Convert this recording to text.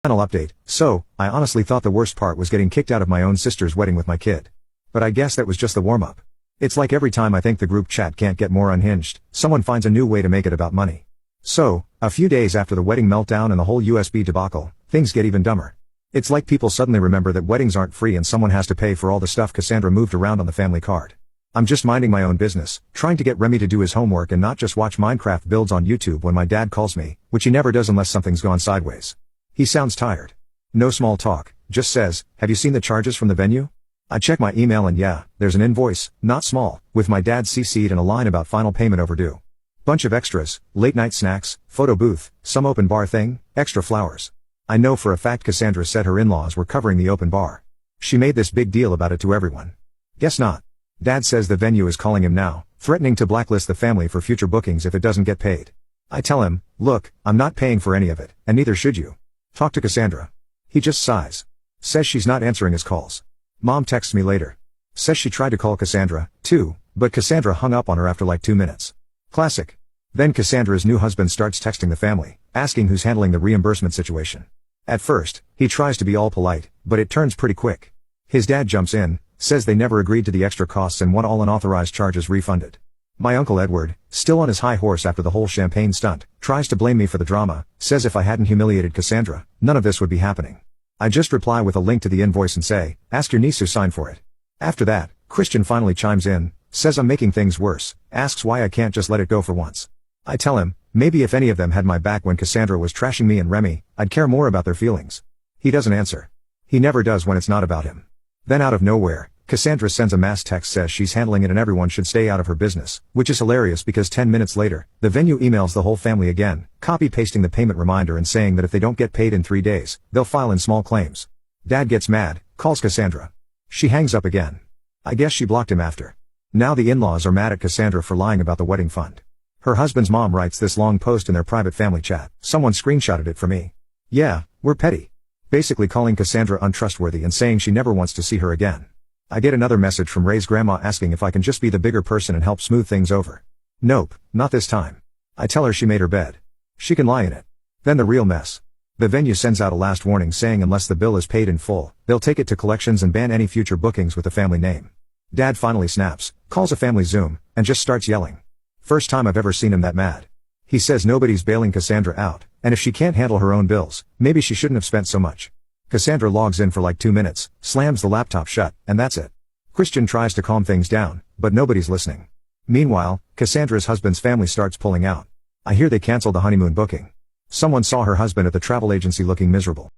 Final update. So, I honestly thought the worst part was getting kicked out of my own sister's wedding with my kid. But I guess that was just the warm-up. It's like every time I think the group chat can't get more unhinged, someone finds a new way to make it about money. So, a few days after the wedding meltdown and the whole USB debacle, things get even dumber. It's like people suddenly remember that weddings aren't free and someone has to pay for all the stuff Cassandra moved around on the family card. I'm just minding my own business, trying to get Remy to do his homework and not just watch Minecraft builds on YouTube when my dad calls me, which he never does unless something's gone sideways. He sounds tired. No small talk, just says, "Have you seen the charges from the venue?" I check my email and yeah, there's an invoice, not small, with my dad CC'd and a line about final payment overdue. Bunch of extras, late night snacks, photo booth, some open bar thing, extra flowers. I know for a fact Cassandra said her in-laws were covering the open bar. She made this big deal about it to everyone. Guess not. Dad says the venue is calling him now, threatening to blacklist the family for future bookings if it doesn't get paid. I tell him, look, I'm not paying for any of it, and neither should you. Talk to Cassandra. He just sighs. Says she's not answering his calls. Mom texts me later. Says she tried to call Cassandra, too, but Cassandra hung up on her after like 2 minutes. Classic. Then Cassandra's new husband starts texting the family, asking who's handling the reimbursement situation. At first, he tries to be all polite, but it turns pretty quick. His dad jumps in, says they never agreed to the extra costs and want all unauthorized charges refunded. My uncle Edward, still on his high horse after the whole champagne stunt, tries to blame me for the drama, says if I hadn't humiliated Cassandra, none of this would be happening. I just reply with a link to the invoice and say, ask your niece to sign for it. After that, Christian finally chimes in, says I'm making things worse, asks why I can't just let it go for once. I tell him, maybe if any of them had my back when Cassandra was trashing me and Remy, I'd care more about their feelings. He doesn't answer. He never does when it's not about him. Then out of nowhere, Cassandra sends a mass text says she's handling it and everyone should stay out of her business, which is hilarious because 10 minutes later, the venue emails the whole family again, copy-pasting the payment reminder and saying that if they don't get paid in 3 days, they'll file in small claims. Dad gets mad, calls Cassandra. She hangs up again. I guess she blocked him after. Now the in-laws are mad at Cassandra for lying about the wedding fund. Her husband's mom writes this long post in their private family chat. Someone screenshotted it for me. Yeah, we're petty. Basically calling Cassandra untrustworthy and saying she never wants to see her again. I get another message from Ray's grandma asking if I can just be the bigger person and help smooth things over. Nope, not this time. I tell her she made her bed. She can lie in it. Then the real mess. The venue sends out a last warning saying unless the bill is paid in full, they'll take it to collections and ban any future bookings with the family name. Dad finally snaps, calls a family Zoom, and just starts yelling. First time I've ever seen him that mad. He says nobody's bailing Cassandra out, and if she can't handle her own bills, maybe she shouldn't have spent so much. Cassandra logs in for like 2 minutes, slams the laptop shut, and that's it. Christian tries to calm things down, but nobody's listening. Meanwhile, Cassandra's husband's family starts pulling out. I hear they canceled the honeymoon booking. Someone saw her husband at the travel agency looking miserable.